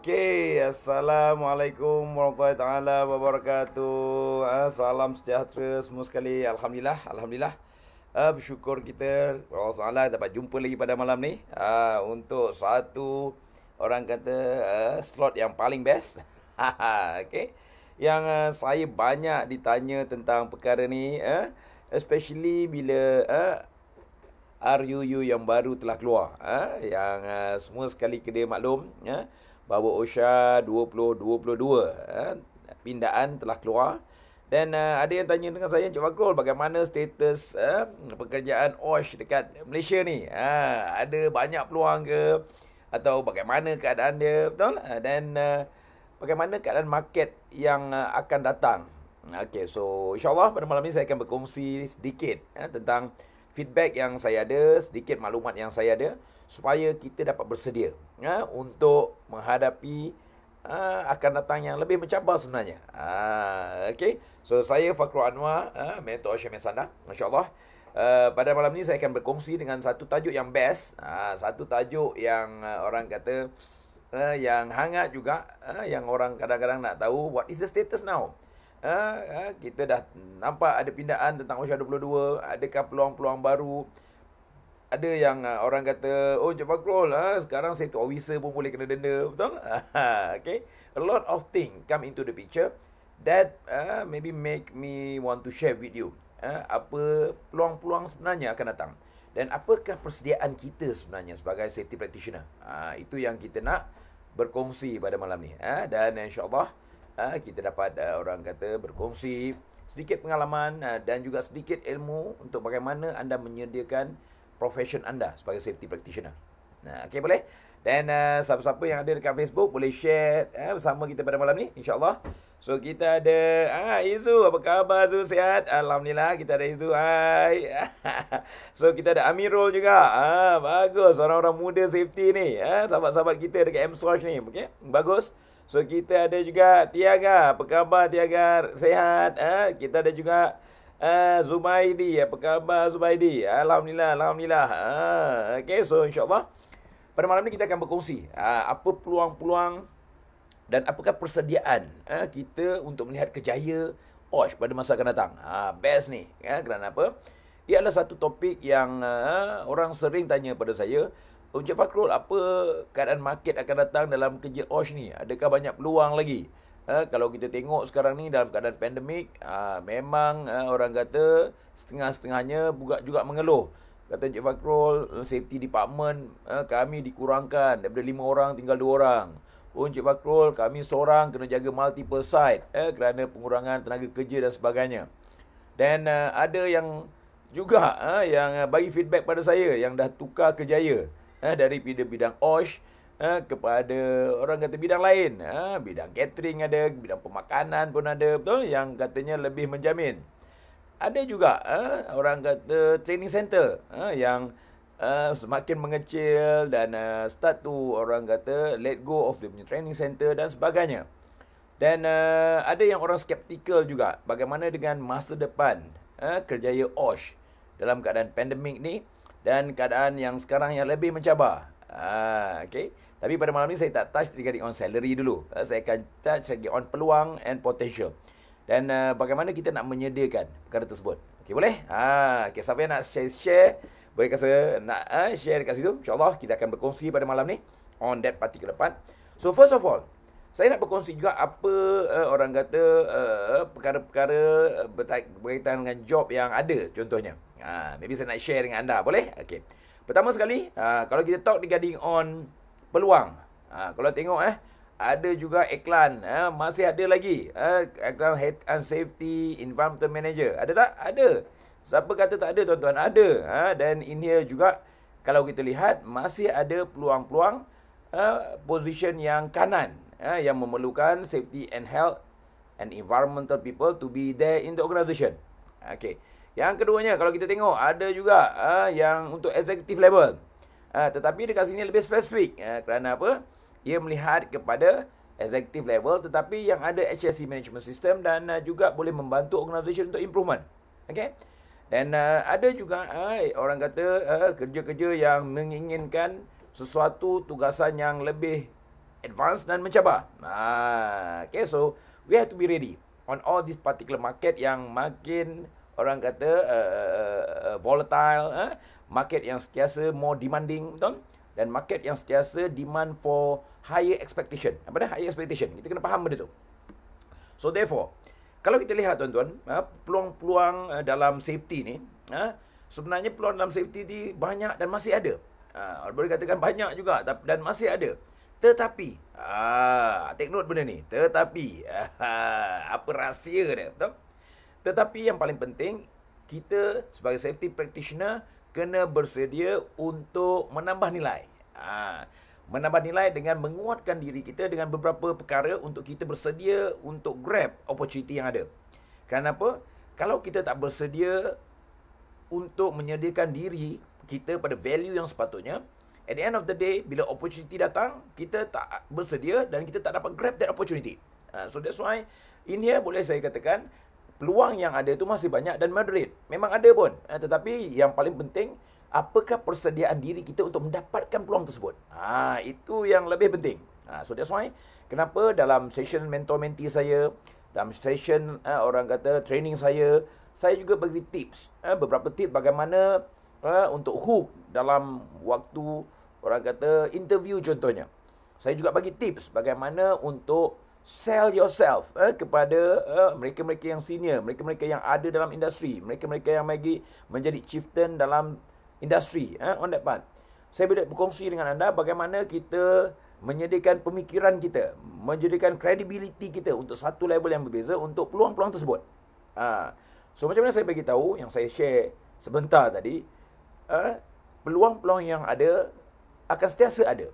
Okey, Assalamualaikum warahmatullahi taala wabarakatuh. Salam sejahtera semua sekali. Alhamdulillah, alhamdulillah. Bersyukur kita Allah Taala dapat jumpa lagi pada malam ni. Untuk satu orang kata slot yang paling best. Okey. Yang saya banyak ditanya tentang perkara ni, especially bila RUU yang baru telah keluar, yang semua sekali kena maklum, bahawa OSHA 2022 pindaan telah keluar. Dan ada yang tanya dengan saya, Encik Fakrul, bagaimana status pekerjaan OSH dekat Malaysia ni? Ada banyak peluang ke? Atau bagaimana keadaan dia? Betul? Dan bagaimana keadaan market yang akan datang? Okay, so insyaAllah pada malam ni saya akan berkongsi sedikit tentang feedback yang saya ada, sedikit maklumat yang saya ada, supaya kita dapat bersedia untuk menghadapi akan datang yang lebih mencabar sebenarnya. Okay. So saya Fakrul Anwar, Mentor OSHA Mesanda, insyaAllah. Pada malam ni saya akan berkongsi dengan satu tajuk yang best, satu tajuk yang orang kata yang hangat juga, yang orang kadang-kadang nak tahu what is the status now. Kita dah nampak ada pindaan tentang OSHA 22, adakah peluang-peluang baru. Ada yang orang kata, oh Encik Fakrul, sekarang safety officer pun boleh kena denda, betul? Okay. A lot of things come into the picture that maybe make me want to share with you. Apa peluang-peluang sebenarnya akan datang. Dan apakah persediaan kita sebenarnya sebagai safety practitioner. Itu yang kita nak berkongsi pada malam ni. Dan insyaAllah kita dapat orang kata berkongsi sedikit pengalaman dan juga sedikit ilmu untuk bagaimana anda menyediakan profession anda sebagai safety practitioner. Okey, boleh? Dan siapa-siapa yang ada dekat Facebook boleh share bersama kita pada malam ni, insyaAllah. So kita ada Izu, apa khabar Izu? Sihat? Alhamdulillah, kita ada Izu. Hai. So kita ada Amirul juga. Bagus, orang-orang muda safety ni. Sahabat-sahabat kita dekat MSOSH ni. Okey, bagus. So kita ada juga Tiaga, apa khabar Tiaga? Sihat? Kita ada juga Zubaidi, apa khabar Zubaidi? Alhamdulillah, alhamdulillah. Okay, so insyaAllah pada malam ni kita akan berkongsi apa peluang-peluang dan apakah persediaan kita untuk melihat kejaya OSH pada masa akan datang. Best ni, kerana apa? Ia adalah satu topik yang orang sering tanya pada saya, Encik Fakrul, apa keadaan market akan datang dalam kerja OSH ni? Adakah banyak peluang lagi? Kalau kita tengok sekarang ni dalam keadaan pandemik, memang orang kata setengah-setengahnya juga mengeluh. Kata Encik Fakrul, safety department kami dikurangkan daripada 5 orang tinggal 2 orang. Oh Encik Fakrul, kami seorang kena jaga multiple site kerana pengurangan tenaga kerja dan sebagainya. Dan ada yang juga yang bagi feedback pada saya yang dah tukar kerjaya dari bidang OSH kepada orang kata bidang lain, bidang catering ada, bidang pemakanan pun ada, betul, yang katanya lebih menjamin. Ada juga orang kata training center yang semakin mengecil dan start to orang kata let go of the training center dan sebagainya. Dan ada yang orang skeptikal juga bagaimana dengan masa depan kerjaya OSH dalam keadaan pandemik ni dan keadaan yang sekarang yang lebih mencabar. Okay. Tapi pada malam ni saya tak touch regarding on salary dulu. Saya akan touch lagi on peluang and potential. Dan bagaimana kita nak menyediakan perkara tersebut. Okay, boleh? Okay, siapa yang nak share, boleh kata nak share dekat situ. InsyaAllah kita akan berkongsi pada malam ni on that particular part. So first of all, saya nak berkongsi juga apa orang kata perkara-perkara berkaitan dengan job yang ada contohnya. Maybe saya nak share dengan anda, boleh? Okay. Pertama sekali, kalau kita talk regarding on peluang. Kalau tengok ada juga iklan, masih ada lagi iklan health and safety environmental manager. Ada tak? Ada. Siapa kata tak ada, tuan-tuan? Ada. Dan in here juga kalau kita lihat masih ada peluang-peluang position yang kanan yang memerlukan safety and health and environmental people to be there in the organisation. Okay. Yang keduanya, kalau kita tengok ada juga yang untuk executive level. Tetapi dekat sini lebih spesifik. Kerana apa? Ia melihat kepada executive level tetapi yang ada HSE management system dan juga boleh membantu organisasi untuk improvement. Okay? Dan ada juga orang kata kerja-kerja yang menginginkan sesuatu tugasan yang lebih advance dan mencabar. Okay, so we have to be ready on all this particular market yang makin orang kata volatile, market yang sentiasa more demanding, betul? Dan market yang sentiasa demand for higher expectation. Apa dia? Higher expectation. Kita kena faham benda tu. So therefore, kalau kita lihat tuan-tuan, peluang-peluang dalam safety ni, sebenarnya peluang dalam safety ni banyak dan masih ada. Boleh katakan banyak juga dan masih ada. Tetapi, take note benda ni. Tetapi, apa rahsia dia? Betul? Tetapi yang paling penting, kita sebagai safety practitioner kena bersedia untuk menambah nilai. Menambah nilai dengan menguatkan diri kita dengan beberapa perkara untuk kita bersedia untuk grab opportunity yang ada. Kenapa? Kalau kita tak bersedia untuk menyediakan diri kita pada value yang sepatutnya, at the end of the day, bila opportunity datang, kita tak bersedia dan kita tak dapat grab that opportunity. So that's why, in here boleh saya katakan, peluang yang ada tu masih banyak dan moderate. Memang ada pun. Tetapi yang paling penting, apakah persediaan diri kita untuk mendapatkan peluang tersebut? Itu yang lebih penting. So that's why, kenapa dalam session mentor-mentee saya, dalam session orang kata training saya juga bagi tips. Beberapa tips bagaimana untuk hook dalam waktu orang kata interview contohnya. Saya juga bagi tips bagaimana untuk sell yourself kepada mereka-mereka yang senior, mereka-mereka yang ada dalam industri, mereka-mereka yang lagi menjadi chieftain dalam industri, on that part. Saya boleh berkongsi dengan anda bagaimana kita menyediakan pemikiran kita, menjadikan credibility kita untuk satu level yang berbeza untuk peluang-peluang tersebut. So macam mana saya bagi tahu, yang saya share sebentar tadi, peluang-peluang yang ada akan sentiasa ada.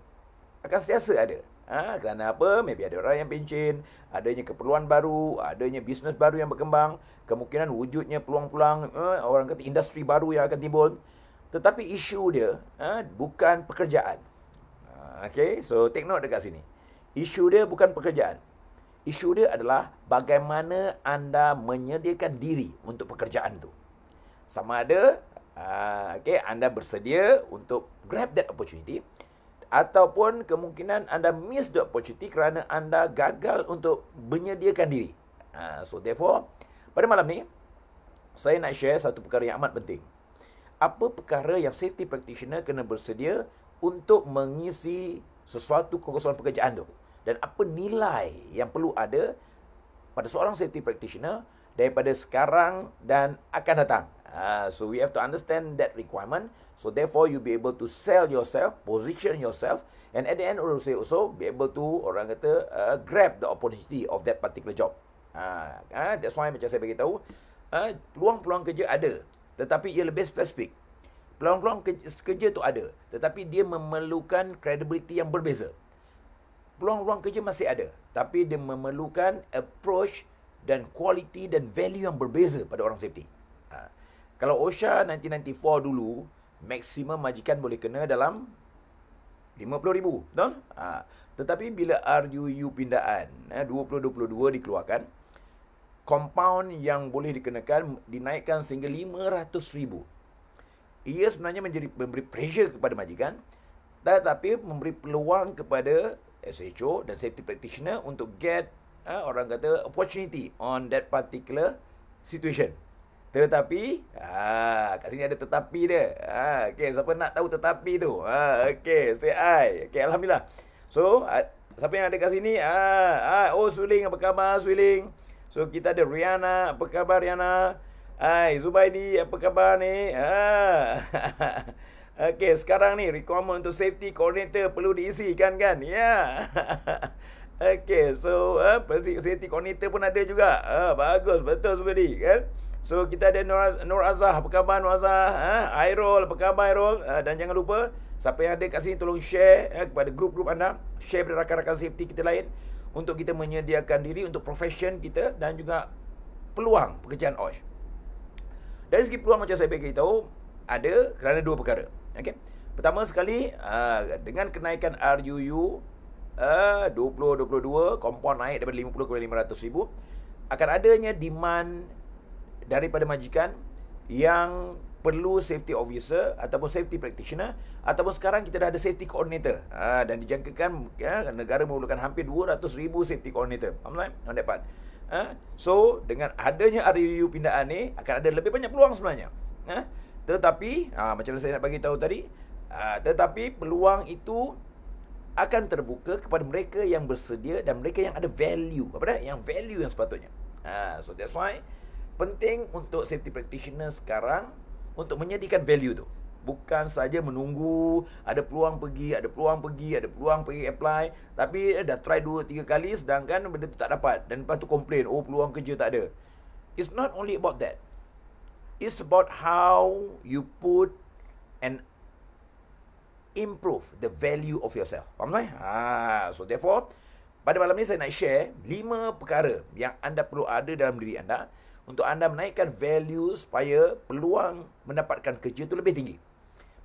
Akan sentiasa ada. Kerana apa? Maybe ada orang yang pencen, adanya keperluan baru, adanya bisnes baru yang berkembang, kemungkinan wujudnya peluang-peluang orang kata industri baru yang akan timbul. Tetapi isu dia bukan pekerjaan. Okay, so take note dekat sini. Isu dia bukan pekerjaan. Isu dia adalah bagaimana anda menyediakan diri untuk pekerjaan tu. Sama ada anda bersedia untuk grab that opportunity, ataupun kemungkinan anda miss the opportunity kerana anda gagal untuk menyediakan diri. So therefore, pada malam ni, saya nak share satu perkara yang amat penting. Apa perkara yang safety practitioner kena bersedia untuk mengisi sesuatu kekosongan pekerjaan tu? Dan apa nilai yang perlu ada pada seorang safety practitioner daripada sekarang dan akan datang? So we have to understand that requirement. So therefore you be able to sell yourself, position yourself, and at the end also be able to orang kata grab the opportunity of that particular job. That's why macam saya beritahu, peluang-peluang kerja ada, tetapi ia lebih spesifik. Peluang-peluang kerja tu ada, tetapi dia memerlukan credibility yang berbeza. Peluang-peluang kerja masih ada, tapi dia memerlukan approach dan quality dan value yang berbeza pada orang safety. Kalau OSHA 1994 dulu, maksimum majikan boleh kena dalam 50,000, betul? Tetapi bila RUU pindaan 2022 dikeluarkan, compound yang boleh dikenakan dinaikkan sehingga 500,000. Ia sebenarnya memberi pressure kepada majikan, tetapi memberi peluang kepada SHO dan safety practitioner untuk get orang kata opportunity on that particular situation. Tetapi, kat sini ada tetapi dia. Okay, siapa nak tahu tetapi tu? Okay, say I. Okay, Alhamdulillah. So, siapa yang ada kat sini? Oh, Suling, apa khabar Suling? So, kita ada Riana, apa khabar Riana? Zubaidi, apa khabar ni? Okay, sekarang ni, requirement untuk safety coordinator perlu diisi kan? Ya. Okay, so, safety coordinator pun ada juga. Bagus, betul Zubaidi, kan? So kita ada Nur Azhar, apa khabar Nur Azhar? Airol, apa khabar Airol? Dan jangan lupa, siapa yang ada kat sini tolong share kepada grup-grup anda, share kepada rakan-rakan safety kita lain untuk kita menyediakan diri untuk profession kita dan juga peluang pekerjaan OSH. Dari segi peluang macam saya beritahu, ada kerana dua perkara. Okay? Pertama sekali, dengan kenaikan RUU 2022, kompon naik daripada 50 kepada 500,000, akan adanya demand daripada majikan yang perlu safety officer ataupun safety practitioner, ataupun sekarang kita dah ada safety coordinator. Dan dijangkakan negara memerlukan hampir 200,000 safety coordinator. Faham tak? On that part. So dengan adanya RUU pindaan ni akan ada lebih banyak peluang sebenarnya. Tetapi macam saya nak bagi tahu tadi, tetapi peluang itu akan terbuka kepada mereka yang bersedia dan mereka yang ada value. Apa dah? Yang value yang sepatutnya. So that's why penting untuk safety practitioner sekarang untuk menyediakan value tu. Bukan saja menunggu ada peluang pergi, ada peluang pergi apply, tapi dah try 2-3 kali sedangkan benda tu tak dapat dan lepas tu komplain, oh peluang kerja tak ada. It's not only about that. It's about how you put and improve the value of yourself. Faham tak? So therefore, pada malam ni saya nak share 5 perkara yang anda perlu ada dalam diri anda untuk anda menaikkan value supaya peluang mendapatkan kerja tu lebih tinggi.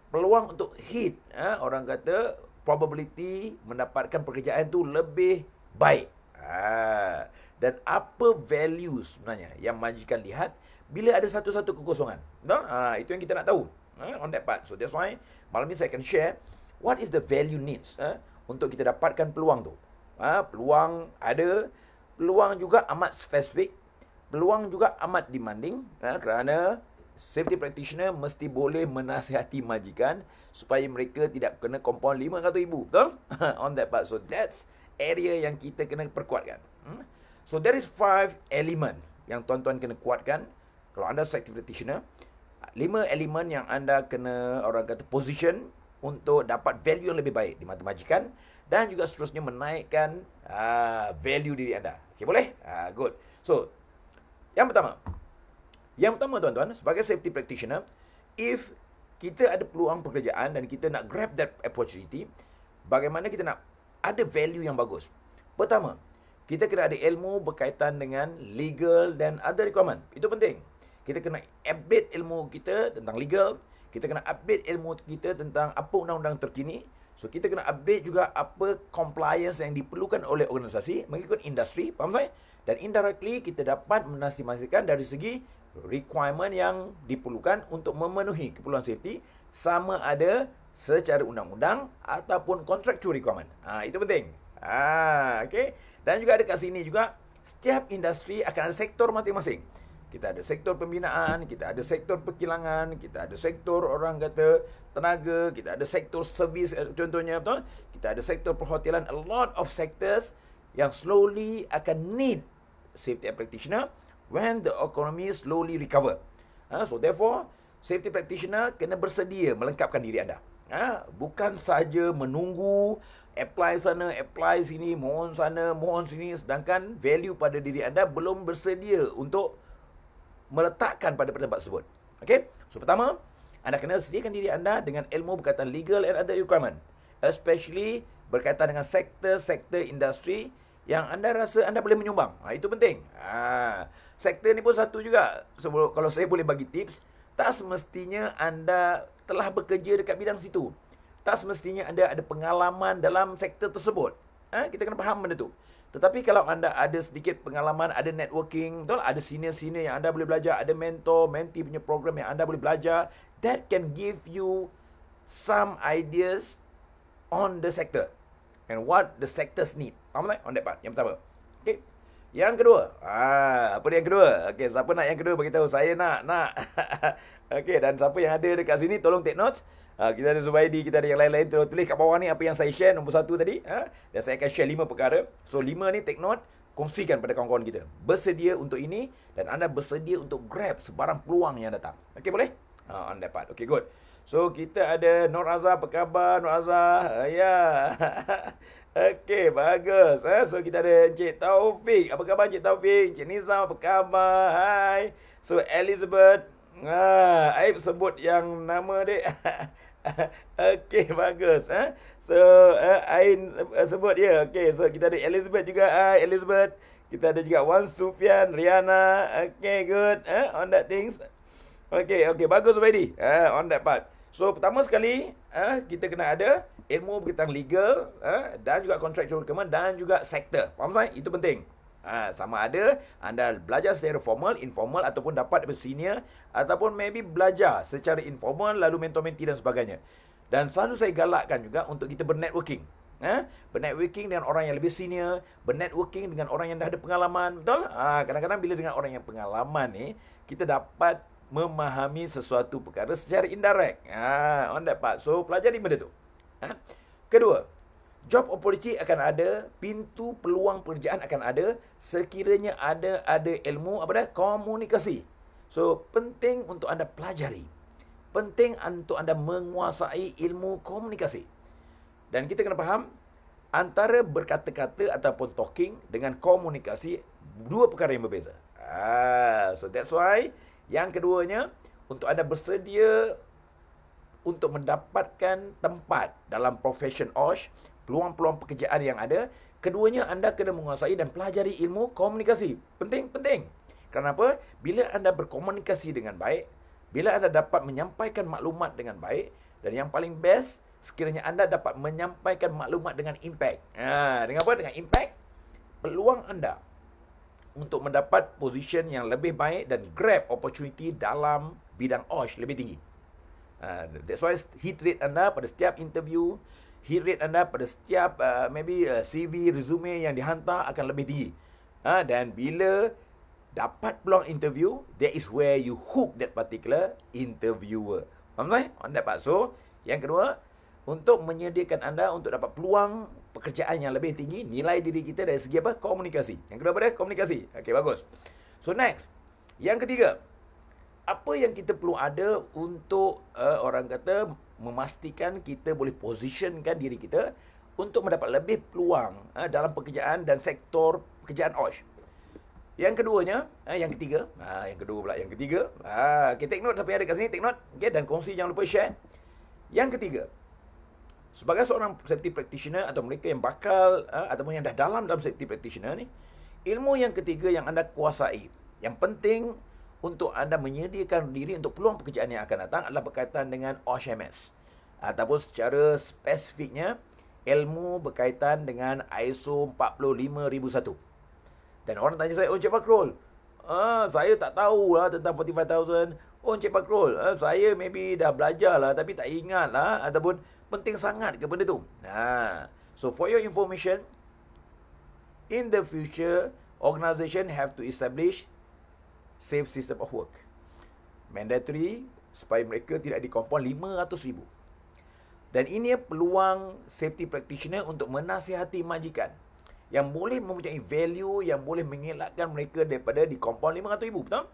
Peluang untuk hit, orang kata probability mendapatkan pekerjaan tu lebih baik. Dan apa value sebenarnya yang majikan lihat bila ada satu-satu kekosongan. Betul? Itu yang kita nak tahu. On that part. So that's why malam ni saya akan share what is the value needs untuk kita dapatkan peluang tu. Peluang ada, peluang juga amat spesifik, peluang juga amat demanding, kerana safety practitioner mesti boleh menasihati majikan supaya mereka tidak kena compound 500,000. Betul? On that part. So that's area yang kita kena perkuatkan. So there is 5 element yang tuan-tuan kena kuatkan kalau anda safety practitioner. 5 elemen yang anda kena, orang kata, position untuk dapat value yang lebih baik di mata majikan dan juga seterusnya menaikkan value diri anda. Okay, boleh? Good. So, yang pertama tuan-tuan, sebagai safety practitioner, if kita ada peluang pekerjaan dan kita nak grab that opportunity, bagaimana kita nak ada value yang bagus? Pertama, kita kena ada ilmu berkaitan dengan legal dan other requirement. Itu penting. Kita kena update ilmu kita tentang legal. Kita kena update ilmu kita tentang apa undang-undang terkini. So, kita kena update juga apa compliance yang diperlukan oleh organisasi mengikut industri. Faham tak? Dan indirectly, kita dapat menasihkan dari segi requirement yang diperlukan untuk memenuhi keperluan safety sama ada secara undang-undang ataupun contractual requirement. Itu penting. Okay. Dan juga ada kat sini juga, setiap industri akan ada sektor masing-masing. Kita ada sektor pembinaan, kita ada sektor perkilangan, kita ada sektor orang kata tenaga, kita ada sektor servis contohnya, betul? Kita ada sektor perhotelan, a lot of sectors yang slowly akan need safety practitioner when the economy slowly recover. So therefore, safety practitioner kena bersedia melengkapkan diri anda. Bukan saja menunggu, apply sana, apply sini, mohon sana, mohon sini, sedangkan value pada diri anda belum bersedia untuk meletakkan pada tempat tersebut. Okay? So pertama, anda kena sediakan diri anda dengan ilmu berkaitan legal and other requirement, especially berkaitan dengan sektor-sektor industri yang anda rasa anda boleh menyumbang. Itu penting. Sektor ni pun satu juga. So, kalau saya boleh bagi tips, tak semestinya anda telah bekerja dekat bidang situ. Tak semestinya anda ada pengalaman dalam sektor tersebut. Kita kena faham benda tu. Tetapi kalau anda ada sedikit pengalaman, ada networking, betul? Ada senior-senior yang anda boleh belajar, ada mentor, mentee punya program yang anda boleh belajar, that can give you some ideas on the sector and what the sectors need. Faham tak? On that part. Yang pertama. Okay. Yang kedua. Apa dia yang kedua? Okay, siapa nak yang kedua beritahu? Saya nak. Okay, dan siapa yang ada dekat sini, tolong take notes. Kita ada Zubaidi, kita ada yang lain-lain. Tulis kat bawah ni apa yang saya share, nombor 1 tadi. Dan saya akan share 5 perkara. So 5 ni take note, kongsikan pada kawan-kawan kita. Bersedia untuk ini dan anda bersedia untuk grab sebarang peluang yang datang. Okay, boleh? On that part. Okay, good. So kita ada Nur Azhar, apa khabar Nur Azhar? Ya. Okay, bagus. So kita ada Encik Taufik. Apa khabar Encik Taufik? Encik Nizam, apa khabar? Hai. So Elizabeth. Aib sebut yang nama dia. Okay, bagus. So Ain sebut dia. Okay, so kita ada Elizabeth juga. Elizabeth. Kita ada juga Wan Sufian, Riana. Okay, good. On that things. Okay, bagus Zubaidi. On that part. So pertama sekali, kita kena ada ilmu berkaitan legal, dan juga contractual requirement dan juga sektor. Faham tak? Itu penting. Sama ada anda belajar secara formal, informal ataupun dapat daripada senior, ataupun maybe belajar secara informal lalu mentor-menti dan sebagainya. Dan selalu saya galakkan juga untuk kita bernetworking. Bernetworking dengan orang yang lebih senior, bernetworking dengan orang yang dah ada pengalaman. Betul? Kadang-kadang bila dengan orang yang pengalaman ni, kita dapat memahami sesuatu perkara secara indirect. On that part. So, pelajari benda tu. Kedua, job opportunity akan ada, pintu peluang pekerjaan akan ada sekiranya ada ilmu komunikasi. So, penting untuk anda pelajari. Penting untuk anda menguasai ilmu komunikasi. Dan kita kena faham, antara berkata-kata ataupun talking dengan komunikasi, dua perkara yang berbeza. So, that's why, yang keduanya, untuk anda bersedia untuk mendapatkan tempat dalam profession OSH, peluang-peluang pekerjaan yang ada, keduanya anda kena menguasai dan pelajari ilmu komunikasi. Penting. Kenapa? Bila anda berkomunikasi dengan baik, bila anda dapat menyampaikan maklumat dengan baik, dan yang paling best, sekiranya anda dapat menyampaikan maklumat dengan impact. Dengan apa? Dengan impact, peluang anda untuk mendapat position yang lebih baik dan grab opportunity dalam bidang OSH lebih tinggi. That's why hit rate anda pada setiap interview, hit rate anda pada setiap CV, resume yang dihantar akan lebih tinggi. Dan bila dapat peluang interview, that is where you hook that particular interviewer. Faham tak? On that part. So, yang kedua, untuk menyediakan anda untuk dapat peluang pekerjaan yang lebih tinggi, nilai diri kita dari segi apa? Komunikasi. Yang kedua apa? Komunikasi. Okey, bagus. So, next. Yang ketiga, apa yang kita perlu ada untuk orang kata memastikan kita boleh positionkan diri kita untuk mendapat lebih peluang dalam pekerjaan dan sektor pekerjaan OSH. Yang keduanya, yang ketiga, yang ketiga, okay, take note siapa yang ada kat sini, take note, okay, dan kongsi, jangan lupa share. Yang ketiga, sebagai seorang safety practitioner atau mereka yang bakal ataupun yang dah dalam safety practitioner ni, ilmu yang ketiga yang anda kuasai, yang penting untuk anda menyediakan diri untuk peluang pekerjaan yang akan datang adalah berkaitan dengan OSHMS. Ataupun secara spesifiknya, ilmu berkaitan dengan ISO 45001. Dan orang tanya saya, Encik Fakrul, saya tak tahulah tentang 45,000. Encik Fakrul, saya maybe dah belajar lah tapi tak ingat lah. Ataupun penting sangat ke benda tu. So for your information, in the future, organisation have to establish safe system of work. Mandatory supaya mereka tidak dikompon 500,000. Dan ini peluang safety practitioner untuk menasihati majikan yang boleh mempunyai value, yang boleh mengelakkan mereka daripada dikompon 500,000, betul?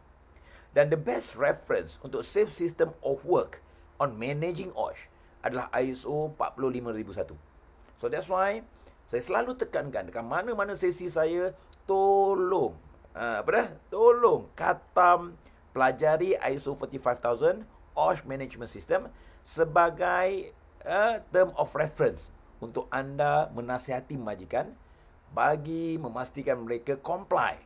Dan the best reference untuk safe system of work on managing OSH adalah ISO 45001. So that's why saya selalu tekankan dekat mana-mana sesi saya, tolong tolong khatam, pelajari ISO 45000 OSH Management System sebagai term of reference untuk anda menasihati majikan bagi memastikan mereka comply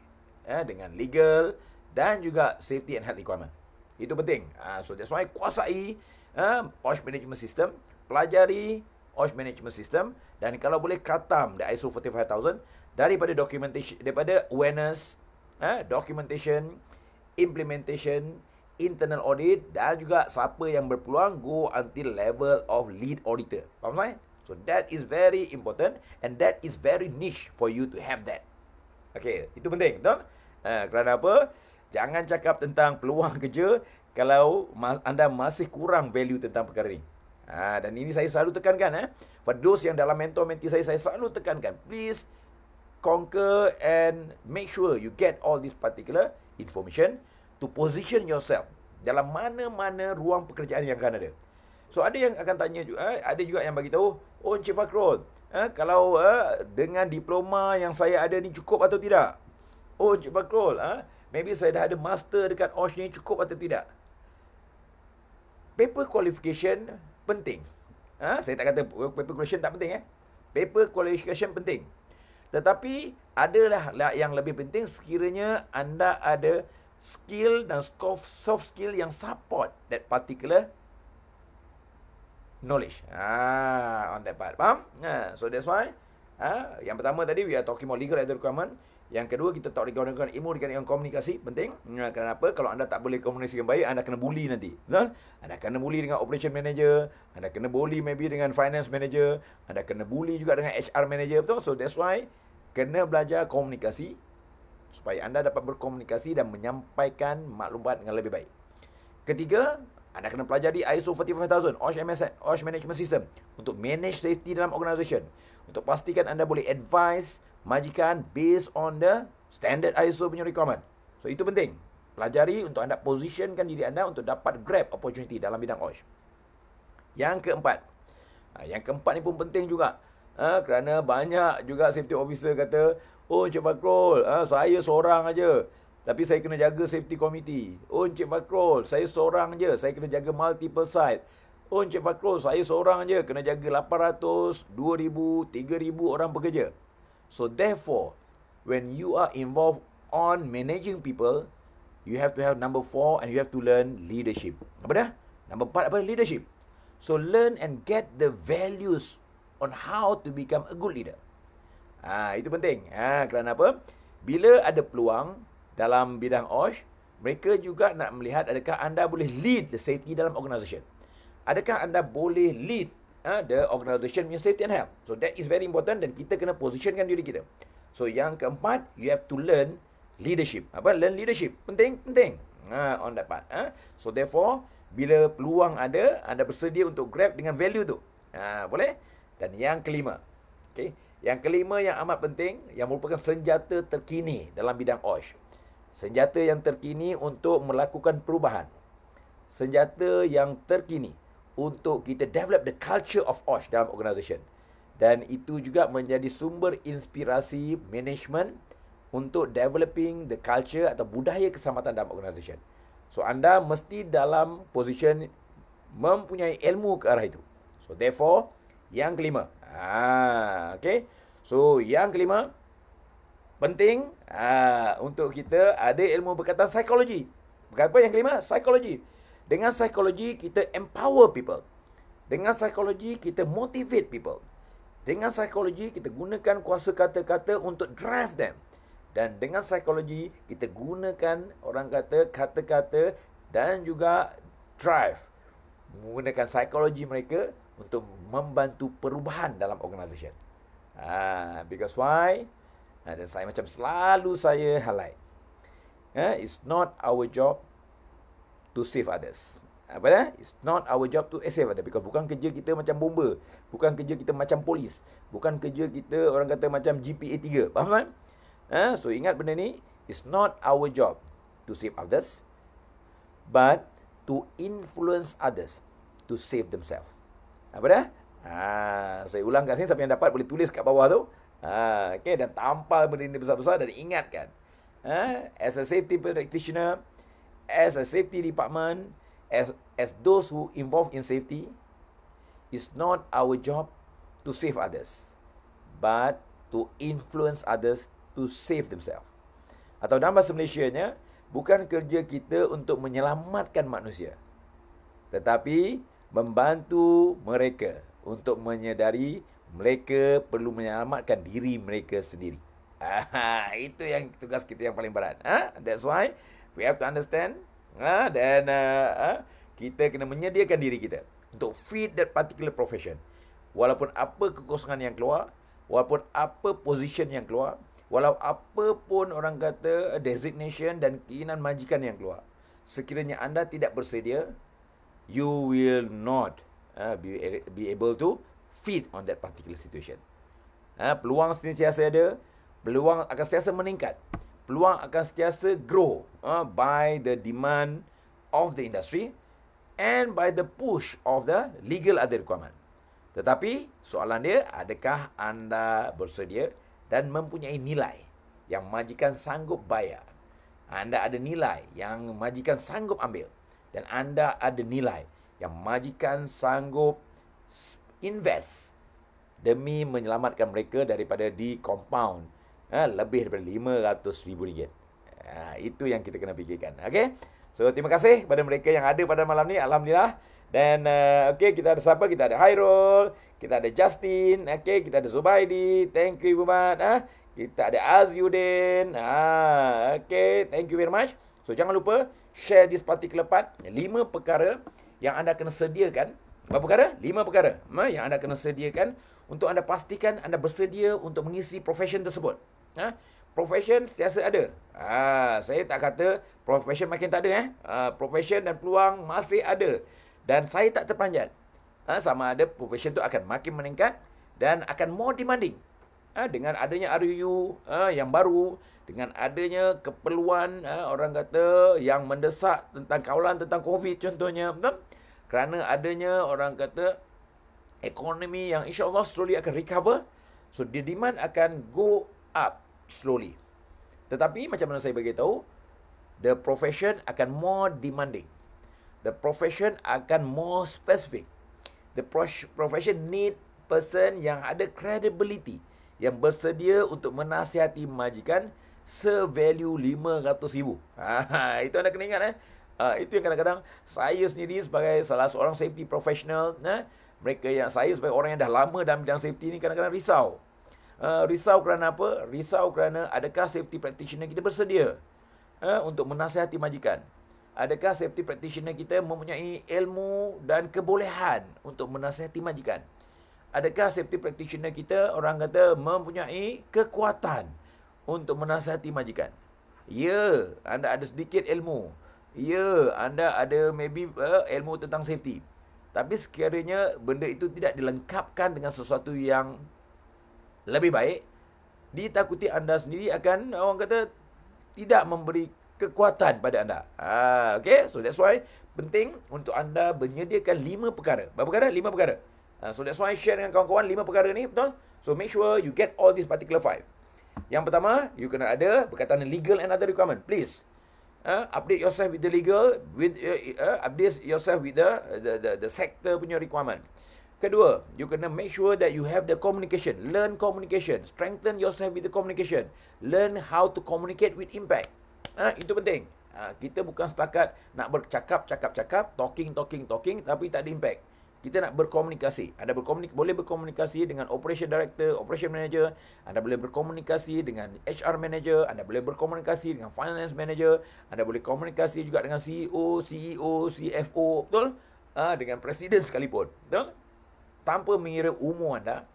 dengan legal dan juga safety and health requirement. Itu penting. So that's why kuasai OSH Management System, pelajari OSH Management System, dan kalau boleh khatam the ISO 45000 daripada documentation, daripada awareness, documentation, implementation, internal audit, dan juga siapa yang berpeluang go until level of lead auditor. Faham tak? So that is very important and that is very niche for you to have that. Okay, itu penting, betul? Kerana apa? Jangan cakap tentang peluang kerja kalau anda masih kurang value tentang perkara ni. Dan ini saya selalu tekankan. For those yang dalam mentor-menti saya selalu tekankan, please conquer and make sure you get all this particular information to position yourself dalam mana-mana ruang pekerjaan yang akan ada. So ada yang akan tanya juga, ada juga yang bagi tahu, Encik Fakrul, kalau dengan diploma yang saya ada ni cukup atau tidak? Encik Fakrul, maybe saya dah ada master dekat OSH ni, cukup atau tidak? Paper qualification penting. Saya tak kata paper qualification tak penting. Paper qualification penting. Tetapi adalah yang lebih penting sekiranya anda ada skill dan soft skill yang support that particular knowledge. On that part. Faham? So that's why yang pertama tadi we are talking about legal requirement. Yang kedua, kita tak boleh gunakan ilmu dengan komunikasi, penting. Kenapa? Kalau anda tak boleh komunikasi dengan baik, anda kena bully nanti. Betul? Anda kena bully dengan operation manager, anda kena bully maybe dengan finance manager, anda kena bully juga dengan HR manager, betul? So that's why kena belajar komunikasi supaya anda dapat berkomunikasi dan menyampaikan maklumat dengan lebih baik. Ketiga, anda kena pelajari ISO 45000, OSH Management System untuk manage safety dalam organisation. Untuk pastikan anda boleh advise majikan based on the standard ISO punya requirement. So itu penting. Pelajari untuk anda positionkan diri anda untuk dapat grab opportunity dalam bidang OSH. Yang keempat. Yang keempat ni pun penting juga. Kerana banyak juga safety officer kata, oh Encik Fakrul, saya seorang aja, tapi saya kena jaga safety committee. Oh Encik Fakrul, saya seorang je, saya kena jaga multiple site. Oh Encik Fakrul, saya seorang je, kena jaga 800, 2000, 3000 orang pekerja. So therefore, when you are involved on managing people, you have to have number 4 and you have to learn leadership. Apa dah? Number 4 apa? Leadership. So learn and get the values on how to become a good leader. Itu penting. Kerana apa? Bila ada peluang dalam bidang OSH, mereka juga nak melihat adakah anda boleh lead the safety dalam organisation. Adakah anda boleh lead the organisation punya safety and health. So that is very important dan kita kena positionkan diri kita. So yang keempat, you have to learn leadership. Apa? Learn leadership. Penting? Penting. On that part. So therefore, bila peluang ada, anda bersedia untuk grab dengan value tu. Boleh? Dan yang kelima. Okay. Yang kelima yang amat penting, yang merupakan senjata terkini dalam bidang OSH. Senjata yang terkini untuk melakukan perubahan. Senjata yang terkini untuk kita develop the culture of OSH dalam organisation. Dan itu juga menjadi sumber inspirasi management untuk developing the culture atau budaya keselamatan dalam organisation. So, anda mesti dalam position mempunyai ilmu ke arah itu. So, therefore, yang kelima. Okay. So, yang kelima, penting untuk kita ada ilmu berkaitan psikologi. Apa yang kelima? Psikologi. Dengan psikologi, kita empower people. Dengan psikologi, kita motivate people. Dengan psikologi, kita gunakan kuasa kata-kata untuk drive them. Dan dengan psikologi, kita gunakan orang kata kata-kata dan juga drive. Menggunakan psikologi mereka untuk membantu perubahan dalam organisation. Because why? Dan saya macam selalu saya highlight. It's not our job to save others. Apa dah? It's not our job to save others. Because bukan kerja kita macam bomba. Bukan kerja kita macam polis. Bukan kerja kita orang kata macam GPA 3. Faham kan? So ingat benda ni. It's not our job to save others. But to influence others to save themselves. Apa dah? Saya ulang kat sini. Siapa yang dapat boleh tulis kat bawah tu. Okay, dan tampal benda ni besar-besar dan ingatkan. As a safety practitioner, as a safety department, as those who involved in safety, it's not our job to save others, but to influence others to save themselves. Atau dalam bahasa Malaysianya, bukan kerja kita untuk menyelamatkan manusia, tetapi membantu mereka untuk menyedari mereka perlu menyelamatkan diri mereka sendiri. Itu yang tugas kita yang paling berat. That's why we have to understand. Dan kita kena menyediakan diri kita untuk fit that particular profession. Walaupun apa kekosongan yang keluar, walaupun apa position yang keluar, walau apa pun orang kata designation dan keinginan majikan yang keluar, sekiranya anda tidak bersedia, you will not be able to fit on that particular situation. Peluang sentiasa ada, peluang akan sentiasa meningkat, peluang akan sentiasa grow by the demand of the industry and by the push of the legal other requirement. Tetapi soalan dia, adakah anda bersedia dan mempunyai nilai yang majikan sanggup bayar? Anda ada nilai yang majikan sanggup ambil, dan anda ada nilai yang majikan sanggup invest demi menyelamatkan mereka daripada di compound lebih daripada RM500,000. Itu yang kita kena fikirkan. Okay? So, terima kasih kepada mereka yang ada pada malam ni. Alhamdulillah. Dan, okay, kita ada siapa? Kita ada Hairul. Kita ada Justin. Okay, kita ada Zubaidi. Thank you, Bumat. Kita ada Azyuddin. Okay, thank you very much. So, jangan lupa share this particular part. 5 perkara yang anda kena sediakan. Berapa perkara? 5 perkara yang anda kena sediakan untuk anda pastikan anda bersedia untuk mengisi profession tersebut. Profession sentiasa ada. Saya tak kata profession makin tak ada. Profession dan peluang masih ada. Dan saya tak terperanjat. Sama ada profession tu akan makin meningkat dan akan more demanding. Dengan adanya RUU yang baru, dengan adanya keperluan orang kata yang mendesak tentang kawalan tentang COVID contohnya, betul? Kerana adanya orang kata ekonomi yang insya-Allah slowly akan recover, so the demand akan go up slowly. Tetapi macam mana saya bagi tahu, the profession akan more demanding. The profession akan more specific. The profession need person yang ada credibility, yang bersedia untuk menasihati majikan se-value RM500,000. Itu anda kena ingat. Itu yang kadang-kadang saya sendiri sebagai salah seorang safety professional, mereka yang saya sebagai orang yang dah lama dalam bidang safety ni kadang-kadang risau. Risau kerana apa? Risau kerana adakah safety practitioner kita bersedia untuk menasihati majikan? Adakah safety practitioner kita mempunyai ilmu dan kebolehan untuk menasihati majikan? Adakah safety practitioner kita, orang kata, mempunyai kekuatan untuk menasihati majikan? Ya, anda ada sedikit ilmu. Ya, anda ada maybe ilmu tentang safety. Tapi sekiranya benda itu tidak dilengkapkan dengan sesuatu yang lebih baik, ditakuti anda sendiri akan, orang kata, tidak memberi kekuatan pada anda. Okay, so that's why penting untuk anda menyediakan 5 perkara. Berapa perkara? 5 perkara. So that's why share dengan kawan-kawan 5 perkara ni, betul? So make sure you get all these particular 5. Yang pertama, you kena ada berkaitan dengan legal and other requirement. Please update yourself with the legal, with update yourself with the sector punya requirement. Kedua, you kena make sure that you have the communication. Learn communication. Strengthen yourself with the communication. Learn how to communicate with impact. Itu penting. Kita bukan setakat nak bercakap, talking, tapi tak ada impact. Kita nak berkomunikasi. Anda boleh berkomunikasi dengan operation director, operation manager. Anda boleh berkomunikasi dengan HR manager. Anda boleh berkomunikasi dengan finance manager. Anda boleh komunikasi juga dengan CEO, CFO, betul? Dengan presiden sekalipun, betul? Tanpa mengira umur anda,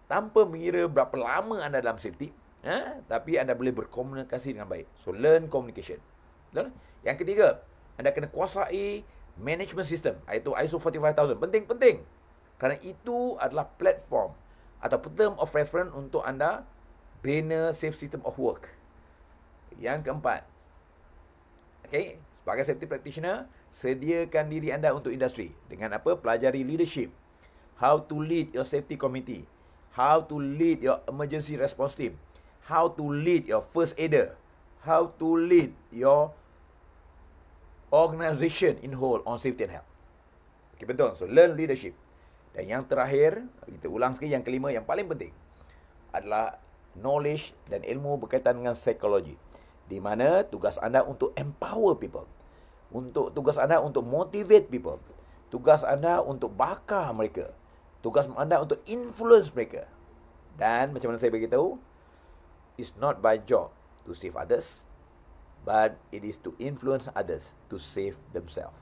tanpa mengira berapa lama anda dalam safety, tapi anda boleh berkomunikasi dengan baik. So, learn communication. Betul? Yang ketiga, anda kena kuasai management system, iaitu ISO 45000. Penting. Kerana itu adalah platform atau term of reference untuk anda bina safe system of work. Yang keempat, okay, sebagai safety practitioner, sediakan diri anda untuk industri. Dengan apa? Pelajari leadership. How to lead your safety committee. How to lead your emergency response team. How to lead your first aider. How to lead your organisation in whole on safety and health. Okay, betul. So, learn leadership. Dan yang terakhir, kita ulang sekali, yang kelima, yang paling penting adalah knowledge dan ilmu berkaitan dengan psikologi. Di mana tugas anda untuk empower people. Tugas anda untuk motivate people. Tugas anda untuk bakar mereka. Tugas anda untuk influence mereka. Dan macam mana saya beritahu, it's not by job to save others, but it is to influence others to save themselves.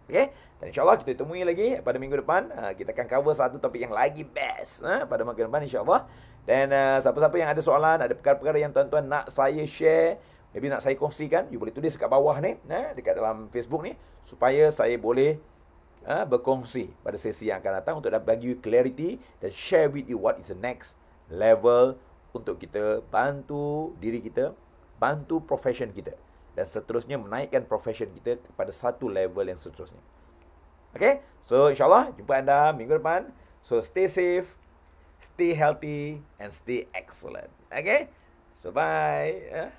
Okay? Dan insyaAllah kita temui lagi pada minggu depan. Kita akan cover satu topik yang lagi best pada minggu depan insyaAllah. Dan siapa-siapa yang ada soalan, ada perkara-perkara yang tuan-tuan nak saya share, maybe nak saya kongsikan, you boleh tulis dekat bawah ni, dekat dalam Facebook ni, supaya saya boleh berkongsi pada sesi yang akan datang untuk bagi you clarity dan share with you what is the next level untuk kita bantu diri kita, bantu profession kita, dan seterusnya menaikkan profession kita kepada satu level yang seterusnya. Okay, so insyaAllah jumpa anda minggu depan. So stay safe, stay healthy and stay excellent. Okay, so bye.